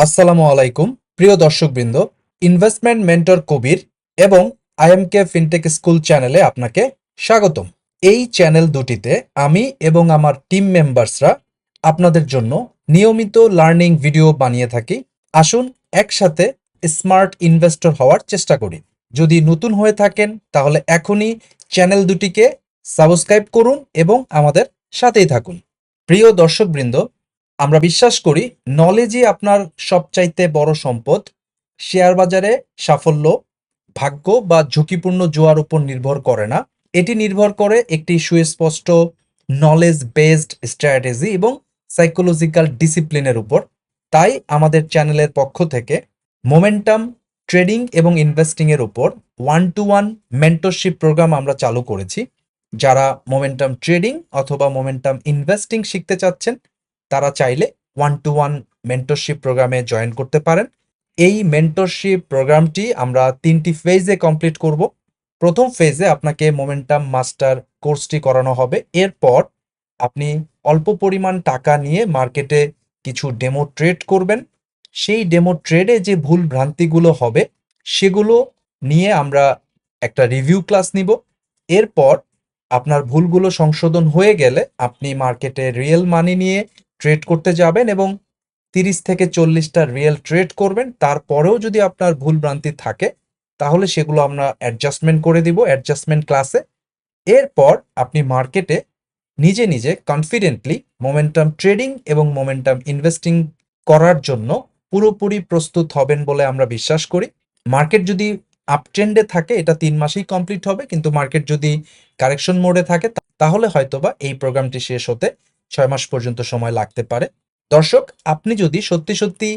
আসসালামু আলাইকুম প্রিয় দর্শকবৃন্দ। ইনভেস্টমেন্ট মেন্টর কবির এবং আইএমকে ফিনটেক স্কুল চ্যানেলে আপনাকে স্বাগতম। এই চ্যানেল দুটিতে আমি এবং আমার টিম মেম্বার্সরা আপনাদের জন্য নিয়মিত লার্নিং ভিডিও বানিয়ে থাকি। আসুন একসাথে স্মার্ট ইনভেস্টর হওয়ার চেষ্টা করি। যদি নতুন হয়ে থাকেন তাহলে এখনই চ্যানেল দুটিকে সাবস্ক্রাইব করুন এবং আমাদের সাথেই থাকুন। প্রিয় দর্শকবৃন্দ, আমরা বিশ্বাস করি নলেজই আপনার সবচাইতে বড় সম্পদ। শেয়ার বাজারে সাফল্য ভাগ্য বা ঝুঁকিপূর্ণ জোয়ার উপর নির্ভর করে না, এটি নির্ভর করে একটি সুস্পষ্ট নলেজ বেসড স্ট্র্যাটেজি এবং সাইকোলজিক্যাল ডিসিপ্লিনের উপর। তাই আমাদের চ্যানেলের পক্ষ থেকে মোমেন্টাম ট্রেডিং এবং ইনভেস্টিং এর উপর 1-to-1 মেন্টরশিপ প্রোগ্রাম আমরা চালু করেছি। যারা মোমেন্টাম ট্রেডিং অথবা মোমেন্টাম ইনভেস্টিং শিখতে চাচ্ছেন তারা চাইলে 1-to-1 মেন্টরশিপ প্রোগ্রামে জয়েন করতে পারেন। এই মেন্টরশিপ প্রোগ্রামটি আমরা 3টি ফেজে কমপ্লিট করব। প্রথম ফেজে আপনাকে মোমেন্টাম মাস্টার কোর্সটি করানো হবে। এরপর আপনি অল্প পরিমাণ টাকা নিয়ে মার্কেটে কিছু ডেমো ট্রেড করবেন। সেই ডেমো ট্রেডে যে ভুল ভ্রান্তিগুলো হবে সেগুলো নিয়ে আমরা একটা রিভিউ ক্লাস নিব। এরপর আপনার ভুলগুলো সংশোধন হয়ে গেলে আপনি মার্কেটে রিয়েল মানি নিয়ে ট্রেড করতে যাবেন এবং 30 থেকে 40টা রিয়েল ট্রেড করবেন। তারপরেও যদি আপনার ভুল ভ্রান্তি থাকে তাহলে সেগুলো আমরা অ্যাডজাস্টমেন্ট করে দিব অ্যাডজাস্টমেন্ট ক্লাসে। এরপর আপনি মার্কেটে নিজে নিজে কনফিডেন্টলি মোমেন্টাম ট্রেডিং এবং মোমেন্টাম ইনভেস্টিং করার জন্য পুরোপুরি প্রস্তুত হবেন বলে আমরা বিশ্বাস করি। মার্কেট যদি আপট্রেন্ডে থাকে এটা 3 মাসেই কমপ্লিট হবে, কিন্তু মার্কেট যদি কারেকশন মোডে থাকে তাহলে হয়তোবা এই প্রোগ্রামটি শেষ হতে 6 মাস পর্যন্ত সময় লাগতে পারে। দর্শক, আপনি যদি সত্যি সত্যি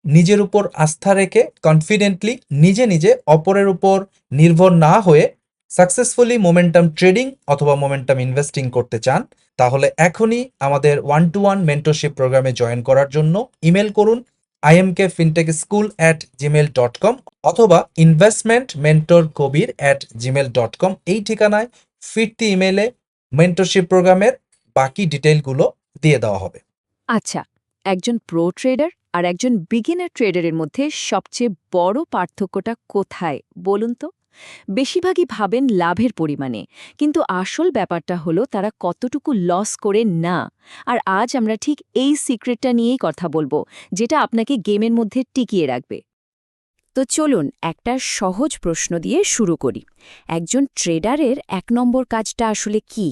নিজের উপর আস্থা রেখে কনফিডেন্টলি নিজে নিজে অপরের উপর নির্ভর না হয়ে সাকসেসফুলি মোমেন্টাম ট্রেডিং অথবা মোমেন্টাম ইনভেস্টিং করতে চান তাহলে এখনই আমাদের 1-to-1 মেন্টরশিপ প্রোগ্রামে জয়েন করার জন্য ইমেল করুন imkfintechschool@gmail.com অথবা investmentmentorkobir@gmail.com। এই ঠিকানায় ফিরতি ইমেলে মেন্টরশিপ প্রোগ্রামের বাকি ডিটেইলগুলো দিয়ে দেওয়া হবে। আচ্ছা, একজন প্রো ট্রেডার আর একজন বিগিনার ট্রেডারের মধ্যে সবচেয়ে বড় পার্থক্যটা কোথায় বলুন তো? বেশিরভাগই ভাবেন লাভের পরিমাণে, কিন্তু আসল ব্যাপারটা হলো তারা কতটুকু লস করে না। আর আজ আমরা ঠিক এই সিক্রেটটা নিয়েই কথা বলবো, যেটা আপনাকে গেমের মধ্যে টিকিয়ে রাখবে। তো চলুন একটা সহজ প্রশ্ন দিয়ে শুরু করি। একজন ট্রেডারের 1 নম্বর কাজটা আসলে কি?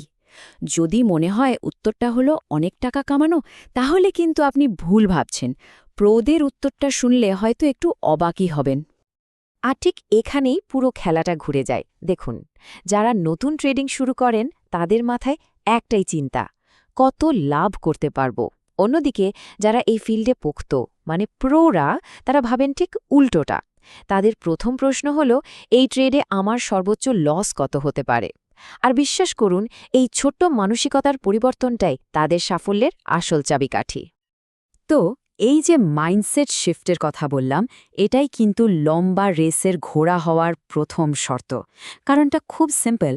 যদি মনে হয় উত্তরটা হলো অনেক টাকা কামানো, তাহলে কিন্তু আপনি ভুল ভাবছেন। প্রোদের উত্তরটা শুনলে হয়তো একটু অবাকই হবেন। আর ঠিক এখানেই পুরো খেলাটা ঘুরে যায়। দেখুন, যারা নতুন ট্রেডিং শুরু করেন তাদের মাথায় একটাই চিন্তা, কত লাভ করতে পারবো। অন্যদিকে যারা এই ফিল্ডে পোক্ত মানে প্রোরা, তারা ভাবেন ঠিক উল্টোটা। তাদের প্রথম প্রশ্ন হলো, এই ট্রেডে আমার সর্বোচ্চ লস কত হতে পারে? আর বিশ্বাস করুন, এই ছোট্ট মানসিকতার পরিবর্তনটাই তাদের সাফল্যের আসল চাবিকাঠি। তো এই যে মাইন্ডসেট শিফটের কথা বললাম, এটাই কিন্তু লম্বা রেসের ঘোড়া হওয়ার প্রথম শর্ত। কারণটা খুব সিম্পল,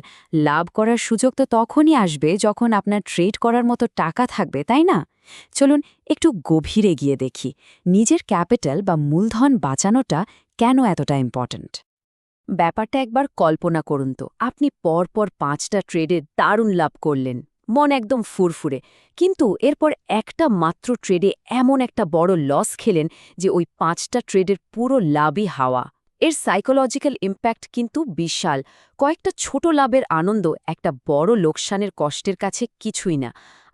লাভ করার সুযোগ তো তখনই আসবে যখন আপনার ট্রেড করার মতো টাকা থাকবে, তাই না? চলুন একটু গভীরে গিয়ে দেখি, নিজের ক্যাপিটাল বা মূলধন বাঁচানোটা কেন এতটা ইম্পর্ট্যান্ট। ব্যাপারটা একবার কল্পনা করুন তো, আপনি পরপর 5টা ট্রেডে দারুণ লাভ করলেন, মন একদম ফুরফুরে। কিন্তু এরপর একটা মাত্র ট্রেডে এমন একটা বড় লস খেলেন যে ওই 5টা ট্রেডের পুরো লাভই হাওয়া। এর সাইকোলজিক্যাল ইম্প্যাক্ট কিন্তু বিশাল। কয়েকটা ছোট লাভের আনন্দ একটা বড় লোকসানের কষ্টের কাছে কিছুই না।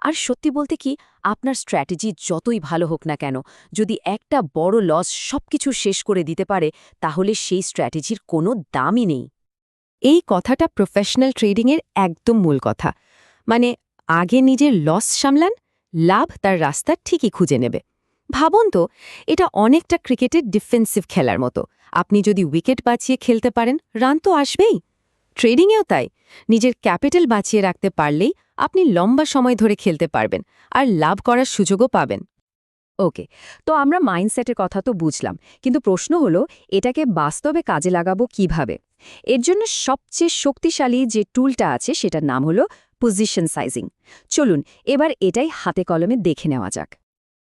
আর সত্যি বলতে কি, আপনার স্ট্র্যাটেজি যতই ভালো হোক না কেন, যদি একটা বড় লস সবকিছু শেষ করে দিতে পারে, তাহলে সেই স্ট্র্যাটেজির কোনো দামই নেই। এই কথাটা প্রফেশনাল ট্রেডিংয়ের একদম মূল কথা। মানে, আগে নিজের লস সামলান, লাভ তার রাস্তা ঠিকই খুঁজে নেবে। ভাবুন তো, এটা অনেকটা ক্রিকেটের ডিফেন্সিভ খেলার মতো। আপনি যদি উইকেট বাঁচিয়ে খেলতে পারেন, রান তো আসবেই। ট্রেডিংয়েও তাই, নিজের ক্যাপিটাল বাঁচিয়ে রাখতে পারলেই আপনি লম্বা সময় ধরে খেলতে পারবেন আর লাভ করার সুযোগও পাবেন। ওকে, তো আমরা মাইন্ডসেটের কথা তো বুঝলাম, কিন্তু প্রশ্ন হলো, এটাকে বাস্তবে কাজে লাগাবো কিভাবে? এর জন্য সবচেয়ে শক্তিশালী যে টুলটা আছে সেটার নাম হলো পজিশন সাইজিং। চলুন এবার এটাই হাতে কলমে দেখে নেওয়া যাক।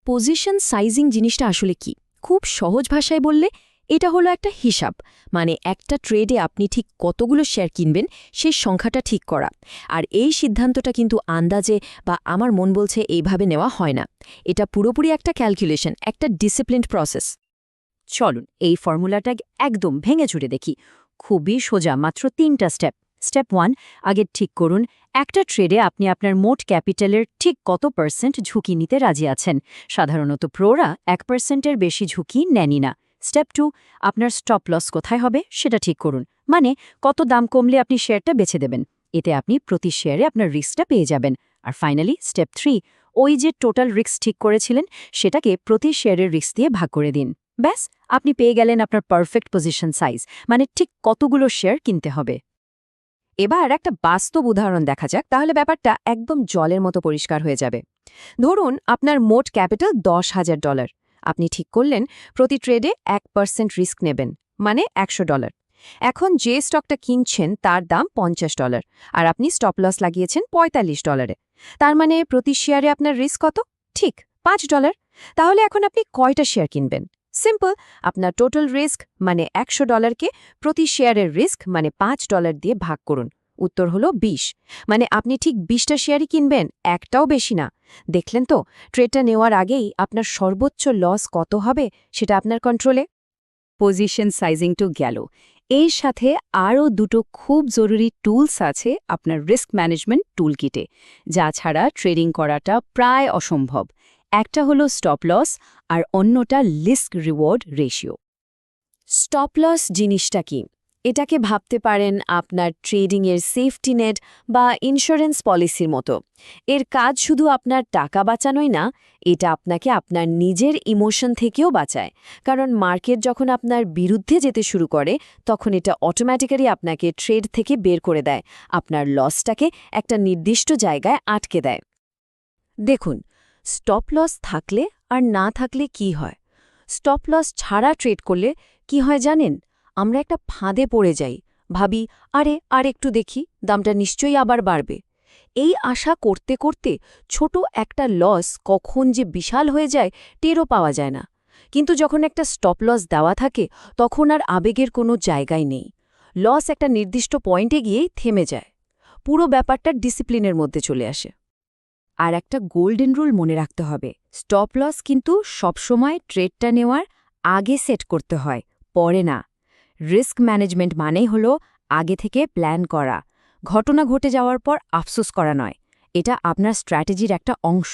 পজিশন সাইজিং জিনিসটা আসলে কি? খুব সহজ ভাষায় বললে এটা হলো একটা হিসাব, মানে একটা ট্রেডে আপনি ঠিক কতগুলো শেয়ার কিনবেন সেই সংখ্যাটা ঠিক করা। আর এই সিদ্ধান্তটা কিন্তু আন্দাজে বা আমার মন বলছে এইভাবে নেওয়া হয় না। এটা পুরোপুরি একটা ক্যালকুলেশন, একটা ডিসিপ্লিনড প্রসেস। চলুন এই ফর্মুলাটা একদম ভেঙে চুরে দেখি। খুবই সোজা, মাত্র 3টা স্টেপ। স্টেপ 1, আগে ঠিক করুন একটা ট্রেডে আপনি আপনার মোট ক্যাপিটালের ঠিক কত % ঝুঁকি নিতে রাজি আছেন। সাধারণত প্রোরা 1%-এর বেশি ঝুঁকি নেনই না। স্টেপ 2, আপনার স্টপ লস কোথায় হবে সেটা ঠিক করুন, মানে কত দাম কমলে আপনি শেয়ারটা বেছে দেবেন। এতে আপনি প্রতি শেয়ারে আপনার রিস্কটা পেয়ে যাবেন। আর ফাইনালি স্টেপ 3, ওই যে টোটাল রিস্ক ঠিক করেছিলেন সেটাকে প্রতি শেয়ারের রিস্ক দিয়ে ভাগ করে দিন। ব্যাস, আপনি পেয়ে গেলেন আপনার পারফেক্ট পজিশন সাইজ, মানে ঠিক কতগুলো শেয়ার কিনতে হবে। এবার একটা বাস্তব উদাহরণ দেখা যাক, তাহলে ব্যাপারটা একদম জলের মতো পরিষ্কার হয়ে যাবে। ধরুন আপনার মোট ক্যাপিটাল $10,000। আপনি ঠিক করলেন প্রতি ট্রেডে 1% রিস্ক নেবেন, মানে $100। এখন যে স্টকটা কিনছেন তার দাম $50, আর আপনি স্টপ লস লাগিয়েছেন $45। তার মানে প্রতি শেয়ারে আপনার রিস্ক কত? ঠিক $5। তাহলে এখন আপনি কয়টা শেয়ার কিনবেন? সিম্পল, আপনার টোটাল রিস্ক মানে $100কে প্রতি শেয়ারের রিস্ক মানে $5 দিয়ে ভাগ করুন। উত্তর হলো 20, মানে আপনি ঠিক 20টা শেয়ারই কিনবেন, একটাও বেশি না। দেখলেন তো, ট্রেডটা নেওয়ার আগেই আপনার সর্বোচ্চ লস কত হবে সেটা আপনার কন্ট্রোলে। পজিশন সাইজিং তো গেল, এর সাথে আরও দুটো খুব জরুরি টুলস আছে আপনার রিস্ক ম্যানেজমেন্ট টুলকিটে, যা ছাড়া ট্রেডিং করাটা প্রায় অসম্ভব। একটা হলো স্টপ লস আর অন্যটা risk reward ratio. Stop loss জিনিসটা কি? এটাকে ভাবতে পারেন আপনার ট্রেডিংয়ের সেফটি নেট বা ইন্স্যুরেন্স পলিসির মতো। এর কাজ শুধু আপনার টাকা বাঁচানোই না, এটা আপনাকে আপনার নিজের ইমোশন থেকেও বাঁচায়। কারণ মার্কেট যখন আপনার বিরুদ্ধে যেতে শুরু করে তখন এটা অটোম্যাটিক্যালি আপনাকে ট্রেড থেকে বের করে দেয়, আপনার লসটাকে একটা নির্দিষ্ট জায়গায় আটকে দেয়। দেখুন, স্টপ লস থাকলে আর না থাকলে কি হয়। স্টপ লস ছাড়া ট্রেড করলে কি হয় জানেন? আমরা একটা ফাঁদে পড়ে যাই, ভাবি আর একটু দেখি, দামটা নিশ্চয়ই আবার বাড়বে। এই আশা করতে করতে ছোট একটা লস কখন যে বিশাল হয়ে যায় টেরও পাওয়া যায় না। কিন্তু যখন একটা স্টপ লস দেওয়া থাকে তখন আর আবেগের কোনো জায়গায় নেই। লস একটা নির্দিষ্ট পয়েন্টে গিয়েই থেমে যায়। পুরো ব্যাপারটা ডিসিপ্লিনের মধ্যে চলে আসে। আর একটা গোল্ডেন রুল মনে রাখতে হবে, স্টপ লস কিন্তু সবসময় ট্রেডটা নেওয়ার আগে সেট করতে হয়, পরে না। রিস্ক ম্যানেজমেন্ট মানেই হলো আগে থেকে প্ল্যান করা, ঘটনা ঘটে যাওয়ার পর আফসোস করা নয়। এটা আপনার স্ট্র্যাটেজির একটা অংশ।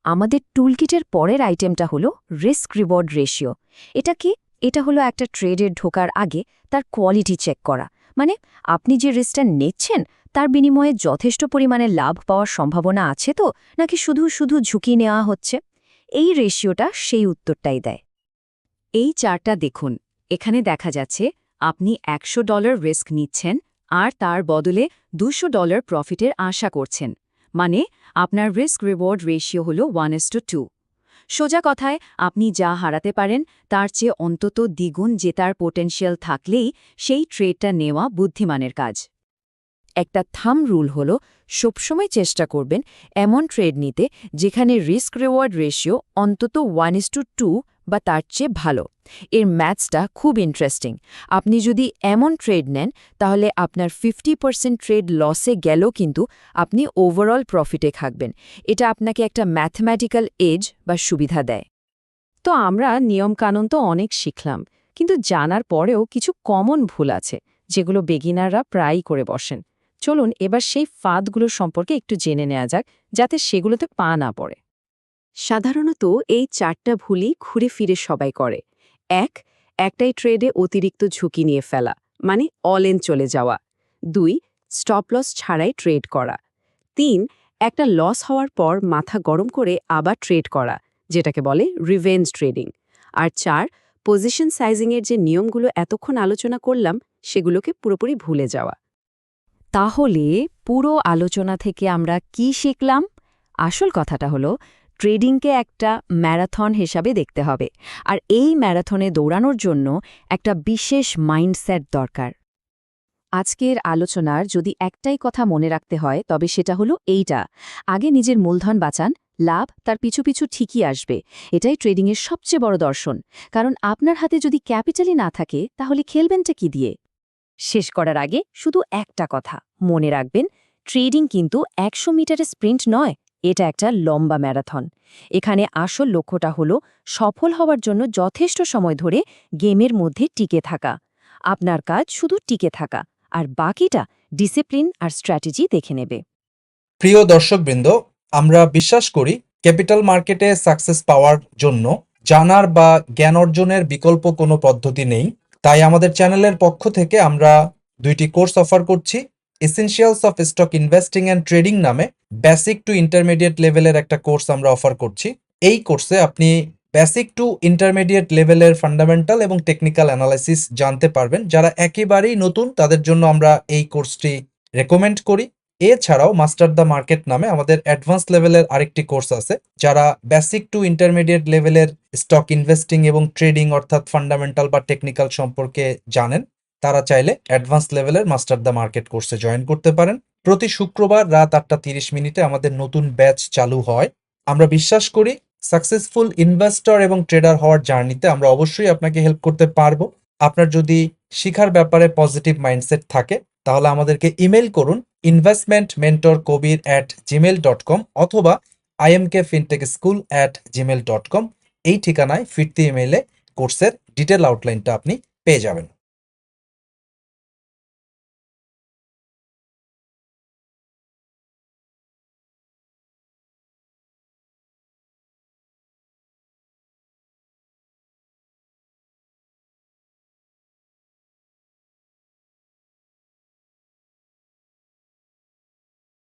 আমাদের টুলকিটের পরের আইটেমটা হলো রিস্ক রিওয়ার্ড রেশিও। এটা কি? এটা হলো একটা ট্রেডে ঢোকার আগে তার কোয়ালিটি চেক করা, মানে আপনি যে রিস্কটা নিচ্ছেন তার বিনিময়ে যথেষ্ট পরিমাণে লাভ পাওয়ার সম্ভাবনা আছে তো, নাকি শুধু শুধু ঝুঁকি নেওয়া হচ্ছে। এই রেশিওটা সেই উত্তরটাই দেয়। এই চার্টটা দেখুন, এখানে দেখা যাচ্ছে আপনি $100 রিস্ক নিচ্ছেন আর তার বদলে $200 প্রফিটের আশা করছেন, মানে আপনার রিস্ক রিওয়ার্ড রেশিও হল 1:2। সোজা কথায়, আপনি যা হারাতে পারেন তার চেয়ে অন্তত দ্বিগুণ জেতার পোটেনশিয়াল থাকলেই সেই ট্রেডটা নেওয়া বুদ্ধিমানের কাজ। একটা থাম রুল হল, সবসময় চেষ্টা করবেন এমন ট্রেড নিতে যেখানে রিস্ক রিওয়ার্ড রেশিও অন্তত 1:2 বা তার চেয়ে ভালো। এর ম্যাথসটা খুব ইন্টারেস্টিং। আপনি যদি এমন ট্রেড নেন তাহলে আপনার 50% ট্রেড লসে গেলেও কিন্তু আপনি ওভারঅল প্রফিটে থাকবেন। এটা আপনাকে একটা ম্যাথমেটিক্যাল এজ বা সুবিধা দেয়। তো আমরা নিয়মকানুন তো অনেক শিখলাম, কিন্তু জানার পরেও কিছু কমন ভুল আছে যেগুলো বিগিনাররা প্রায়ই করে বসেন। চলুন এবার সেই ফাঁদগুলো সম্পর্কে একটু জেনে নেওয়া যাক, যাতে সেগুলোতে পা না পড়ে। সাধারণত এই 4টা ভুলই ঘুরে ফিরে সবাই করে। 1, একটাই ট্রেডে অতিরিক্ত ঝুঁকি নিয়ে ফেলা, মানে অল ইন চলে যাওয়া। 2, স্টপ লস ছাড়াই ট্রেড করা। 3, একটা লস হওয়ার পর মাথা গরম করে আবার ট্রেড করা, যেটাকে বলে রিভেঞ্জ ট্রেডিং। আর 4, পজিশন সাইজিংয়ের যে নিয়মগুলো এতক্ষণ আলোচনা করলাম সেগুলোকে পুরোপুরি ভুলে যাওয়া। তাহলে পুরো আলোচনা থেকে আমরা কি শিখলাম? আসল কথাটা হলো, ট্রেডিংকে একটা ম্যারাথন হিসাবে দেখতে হবে, আর এই ম্যারাথনে দৌড়ানোর জন্য একটা বিশেষ মাইন্ডসেট দরকার। আজকের আলোচনার যদি একটাই কথা মনে রাখতে হয় তবে সেটা হলো এইটা: আগে নিজের মূলধন বাঁচান, লাভ তার পিছু পিছু ঠিকই আসবে। এটাই ট্রেডিংয়ের সবচেয়ে বড় দর্শন। কারণ আপনার হাতে যদি ক্যাপিটালই না থাকে তাহলে খেলবেনটা কি দিয়ে? শেষ করার আগে শুধু একটা কথা মনে রাখবেন, ট্রেডিং কিন্তু ১০০ মিটারের স্প্রিন্ট নয়, এটা একটা লম্বা ম্যারাথন। এখানে আসল লক্ষ্যটা হলো সফল হওয়ার জন্য যথেষ্ট সময় ধরে গেমের মধ্যে টিকে থাকা। আপনার কাজ শুধু টিকে থাকা, আর বাকিটা ডিসিপ্লিন আর স্ট্র্যাটেজি দেখে নেবে। প্রিয় দর্শকবৃন্দ, আমরা বিশ্বাস করি ক্যাপিটাল মার্কেটে সাকসেস পাওয়ার জন্য জানার বা জ্ঞান অর্জনের বিকল্প কোনো পদ্ধতি নেই। তাই আমাদের চ্যানেলের পক্ষ থেকে আমরা 2টি কোর্স অফার করছি। Essentials of stock investing and trading নামে বেসিক টু ইন্টারমিডিয়েট লেভেলের একটা কোর্স আমরা অফার করছি। এই কোর্সে আপনি বেসিক টু ইন্টারমিডিয়েট লেভেলের ফান্ডামেন্টাল এবং টেকনিক্যাল অ্যানালাইসিস জানতে পারবেন। যারা একেবারেই নতুন তাদের জন্য আমরা এই কোর্সটি রেকমেন্ড করি। এছাড়াও মাস্টার দ্য মার্কেট নামে আমাদের অ্যাডভান্স লেভেলের আরেকটি কোর্স আছে। যারা বেসিক টু ইন্টারমিডিয়েট লেভেলের স্টক ইনভেস্টিং এবং ট্রেডিং অর্থাৎ ফান্ডামেন্টাল বা টেকনিক্যাল সম্পর্কে জানেন, তারা চাইলে অ্যাডভান্স লেভেলের মাস্টার দ্য মার্কেট কোর্সে জয়েন করতে পারেন। প্রতি শুক্রবার রাত 8:30 আমাদের নতুন ব্যাচ চালু হয়। আমরা বিশ্বাস করি সাকসেসফুল ইনভেস্টর এবং ট্রেডার হওয়ার জার্নিতে আমরা অবশ্যই আপনাকে হেল্প করতে পারবো। আপনার যদি শিখার ব্যাপারে পজিটিভ মাইন্ডসেট থাকে তাহলে আমাদেরকে ইমেল করুন investmentmentorkobir@gmail.com অথবা imkfintechschool@gmail.com। এই ঠিকানায় ফিরতি ইমেইলে কোর্সের ডিটেল আউটলাইনটা আপনি পেয়ে যাবেন।